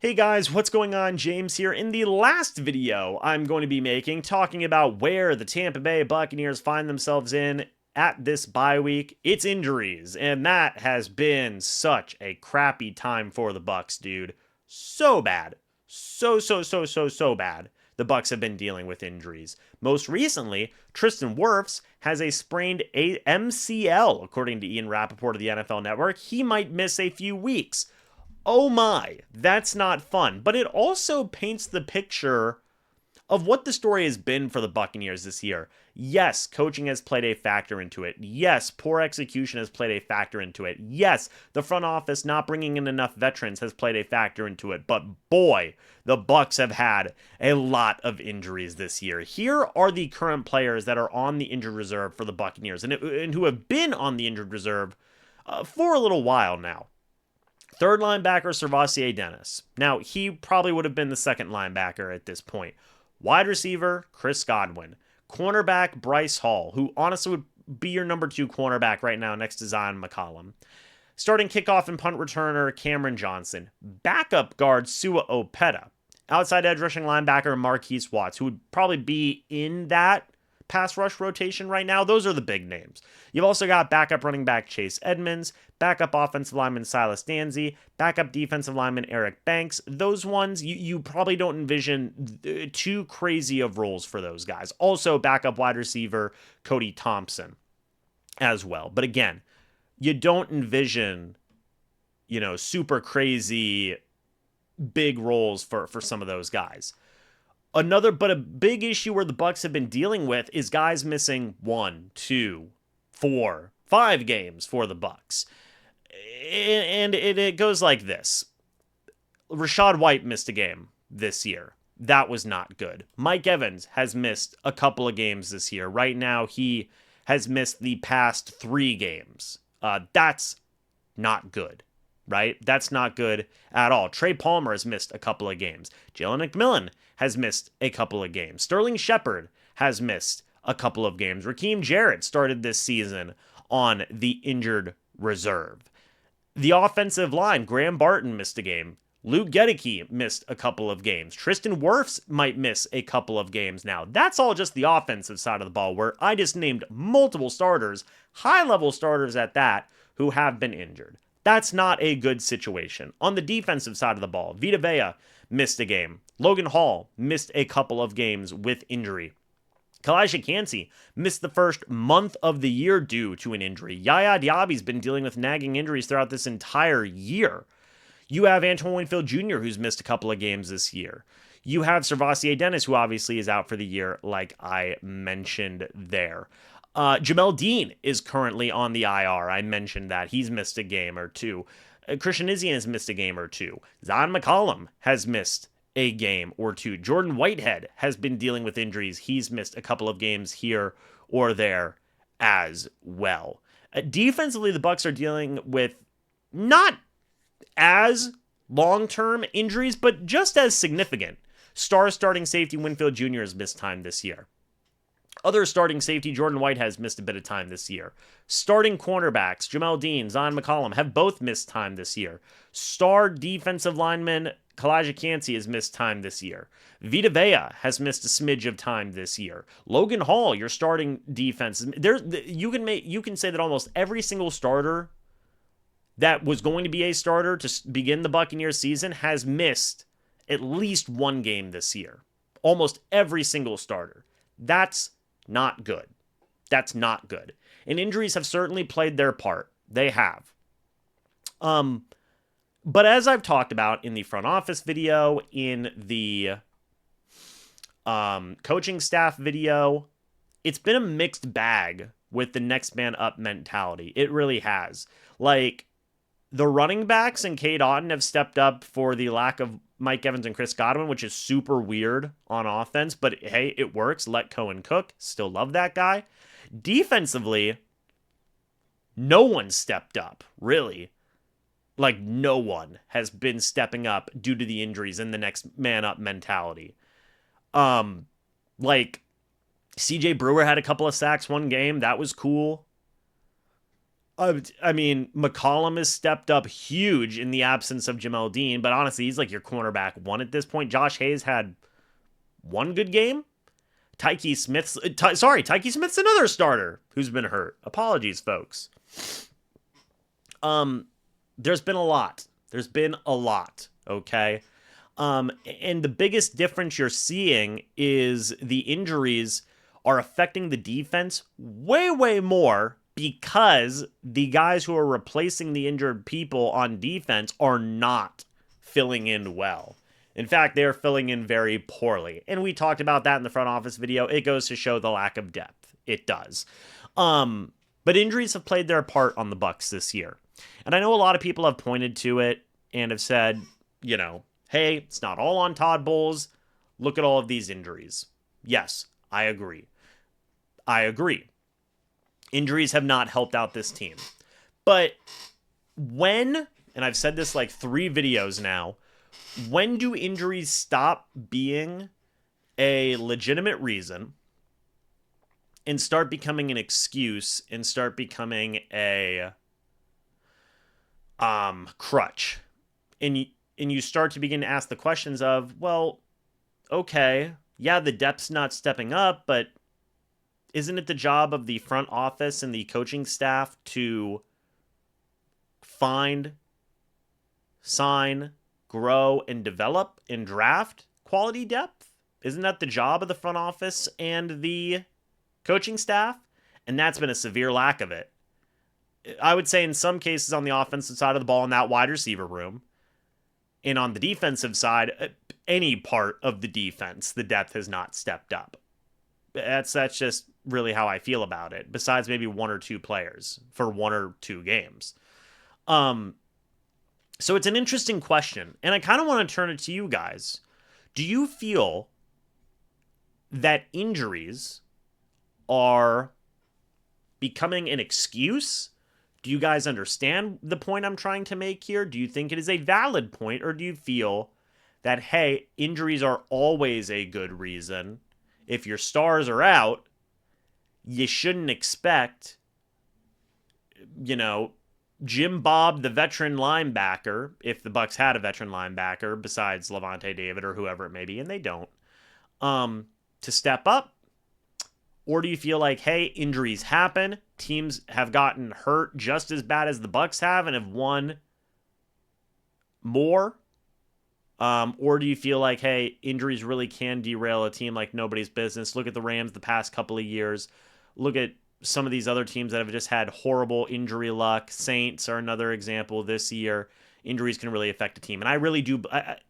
Hey guys, what's going on? James here. In the last video I'm going to be making, talking about where the Tampa Bay Buccaneers find themselves in at this bye week, it's injuries, and that has been such a crappy time for the Bucs, dude. So bad. So bad. The Bucs have been dealing with injuries. Most recently, Tristan Wirfs has a sprained MCL, according to Ian Rappaport of the NFL Network. He might miss a few weeks. Oh my, that's not fun. But it also paints the picture of what the story has been for the Buccaneers this year. Yes, coaching has played a factor into it. Yes, poor execution has played a factor into it. Yes, the front office not bringing in enough veterans has played a factor into it. But boy, the Bucs have had a lot of injuries this year. Here are the current players that are on the injured reserve for the Buccaneers and who have been on the injured reserve for a little while now. Third linebacker, SirVocea Dennis. Now, he probably would have been the second linebacker at this point. Wide receiver, Chris Godwin. Cornerback, Bryce Hall, who honestly would be your number 2 cornerback right now next to Zion McCollum. Starting kickoff and punt returner, Cameron Johnson. Backup guard, Sua Opeta. Outside edge rushing linebacker, Marquise Watts, who would probably be in that pass rush rotation right now. Those are the big names. You've also got backup running back Chase Edmonds, backup offensive lineman Silas Danzy, backup defensive lineman Eric Banks. Those ones, you probably don't envision too crazy of roles for those guys. Also, backup wide receiver Cody Thompson as well. But again, you don't envision, super crazy big roles for some of those guys. But a big issue where the Bucs have been dealing with is guys missing 1, 2, 4, 5 games for the Bucs. And it goes like this. Rachaad White missed a game this year. That was not good. Mike Evans has missed a couple of games this year. Right now, he has missed the past 3 games. That's not good, right? That's not good at all. Trey Palmer has missed a couple of games. Jalen McMillan has missed a couple of games. Sterling Shepard has missed a couple of games. Raheem Jarrett started this season on the injured reserve. The offensive line, Graham Barton missed a game. Luke Gedeke missed a couple of games. Tristan Wirfs might miss a couple of games now. That's all just the offensive side of the ball, where I just named multiple starters, high-level starters at that, who have been injured. That's not a good situation. On the defensive side of the ball, Vita Vea missed a game. Logan Hall missed a couple of games with injury. Kalijah Kancey missed the first month of the year due to an injury. Yaya Diaby's been dealing with nagging injuries throughout this entire year. You have Antoine Winfield Jr., who's missed a couple of games this year. You have SirVocea Dennis, who obviously is out for the year, like I mentioned there. Jamel Dean is currently on the IR. I mentioned that. He's missed a game or two. Christian Izien has missed a game or two. Zion McCollum has missed a game or two. Jordan Whitehead has been dealing with injuries. He's missed a couple of games here or there as well. Defensively, the Bucs are dealing with not as long-term injuries, but just as significant. Starting safety Winfield Jr. has missed time this year. Other starting safety, Jordan White, has missed a bit of time this year. Starting cornerbacks, Jamel Dean, Zion McCollum, have both missed time this year. Star defensive lineman, Kalijah Kancey, has missed time this year. Vita Vea has missed a smidge of time this year. Logan Hall, your starting defense, you can say that almost every single starter that was going to be a starter to begin the Buccaneers season has missed at least 1 game this year. Almost every single starter. That's not good. That's not good. And injuries have certainly played their part. They have. But as I've talked about in the front office video, in the coaching staff video, it's been a mixed bag with the next man up mentality. It really has. Like, the running backs and Cade Otton have stepped up for the lack of Mike Evans and Chris Godwin, which is super weird on offense, but hey, it works. Let Cohen cook. Still love that guy. Defensively, no one stepped up, really. Like, no one has been stepping up due to the injuries and the next man up mentality. Like, CJ Brewer had a couple of sacks one game. That was cool. I mean, McCollum has stepped up huge in the absence of Jamel Dean, but honestly, he's like your cornerback one at this point. Josh Hayes had one good game. Tyke Smith's another starter who's been hurt. Apologies, folks. There's been a lot. Okay? And the biggest difference you're seeing is the injuries are affecting the defense way, way more because the guys who are replacing the injured people on defense are not filling in well. In fact, they're filling in very poorly. And we talked about that in the front office video. It goes to show the lack of depth. It does. But injuries have played their part on the Bucs this year. And I know a lot of people have pointed to it and have said, hey, it's not all on Todd Bowles. Look at all of these injuries. Yes, I agree. Injuries have not helped out this team. But when, and I've said this like 3 videos now, when do injuries stop being a legitimate reason and start becoming an excuse and start becoming a crutch? And you start to begin to ask the questions of, well, okay, yeah, the depth's not stepping up, but isn't it the job of the front office and the coaching staff to find, sign, grow, and develop and draft quality depth? Isn't that the job of the front office and the coaching staff? And that's been a severe lack of it. I would say in some cases on the offensive side of the ball in that wide receiver room, and on the defensive side, any part of the defense, the depth has not stepped up. That's just really how I feel about it, besides maybe 1 or 2 players for 1 or 2 games. So it's an interesting question, and I kind of want to turn it to you guys. Do you feel that injuries are becoming an excuse? Do you guys understand the point I'm trying to make here? Do you think it is a valid point, or do you feel that, hey, injuries are always a good reason? If your stars are out, you shouldn't expect, Jim Bob, the veteran linebacker, if the Bucs had a veteran linebacker besides Levante David or whoever it may be, and they don't, to step up? Or do you feel like, hey, injuries happen, teams have gotten hurt just as bad as the Bucs have and have won more? Or do you feel like, hey, injuries really can derail a team like nobody's business? Look at the Rams the past couple of years. Look at some of these other teams that have just had horrible injury luck. Saints are another example this year. Injuries can really affect a team. And I really do,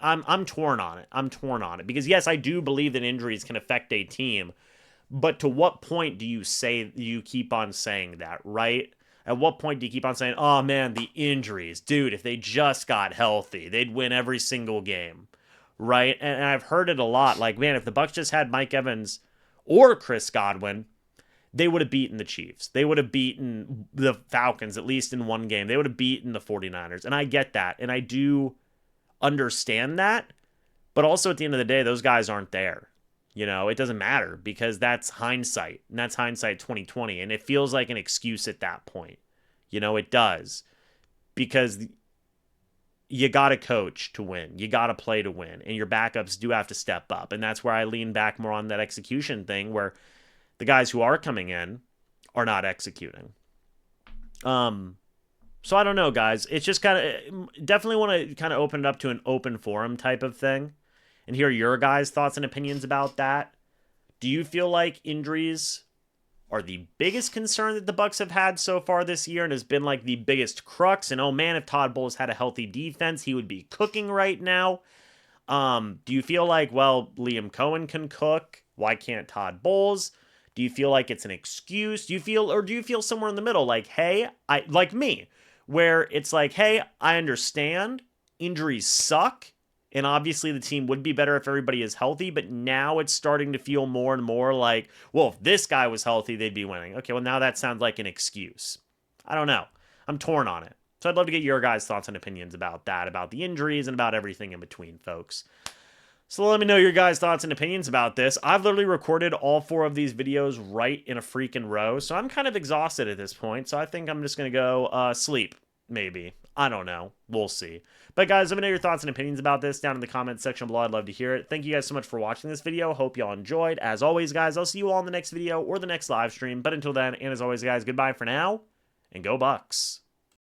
I'm torn on it. Because yes, I do believe that injuries can affect a team. But to what point do you keep on saying that, right? At what point do you keep on saying, oh man, the injuries, dude, if they just got healthy, they'd win every single game, right? And I've heard it a lot. Like, man, if the Bucs just had Mike Evans or Chris Godwin, they would have beaten the Chiefs. They would have beaten the Falcons, at least in one game. They would have beaten the 49ers. And I get that. And I do understand that. But also at the end of the day, those guys aren't there. It doesn't matter because that's hindsight, and that's hindsight 2020, and it feels like an excuse at that point. It does, because you got to coach to win. You got to play to win, and your backups do have to step up, and that's where I lean back more on that execution thing where the guys who are coming in are not executing. So I don't know, guys. It's just definitely want to kind of open it up to an open forum type of thing and hear your guys' thoughts and opinions about that. Do you feel like injuries are the biggest concern that the Bucs have had so far this year and has been like the biggest crux? And oh man, if Todd Bowles had a healthy defense, he would be cooking right now. Do you feel like, well, Liam Cohen can cook? Why can't Todd Bowles? Do you feel like it's an excuse? Do you feel somewhere in the middle? Like, hey, like me, where it's like, hey, I understand injuries suck. And obviously the team would be better if everybody is healthy, but now it's starting to feel more and more like, well, if this guy was healthy, they'd be winning. Okay, well, now that sounds like an excuse. I don't know. I'm torn on it. So I'd love to get your guys' thoughts and opinions about that, about the injuries, and about everything in between, folks. So let me know your guys' thoughts and opinions about this. I've literally recorded all 4 of these videos right in a freaking row, so I'm kind of exhausted at this point, so I think I'm just going to go sleep, maybe. I don't know. We'll see. But guys, let me know your thoughts and opinions about this down in the comments section below. I'd love to hear it. Thank you guys so much for watching this video. Hope y'all enjoyed. As always, guys, I'll see you all in the next video or the next live stream. But until then, and as always, guys, goodbye for now, and go Bucs.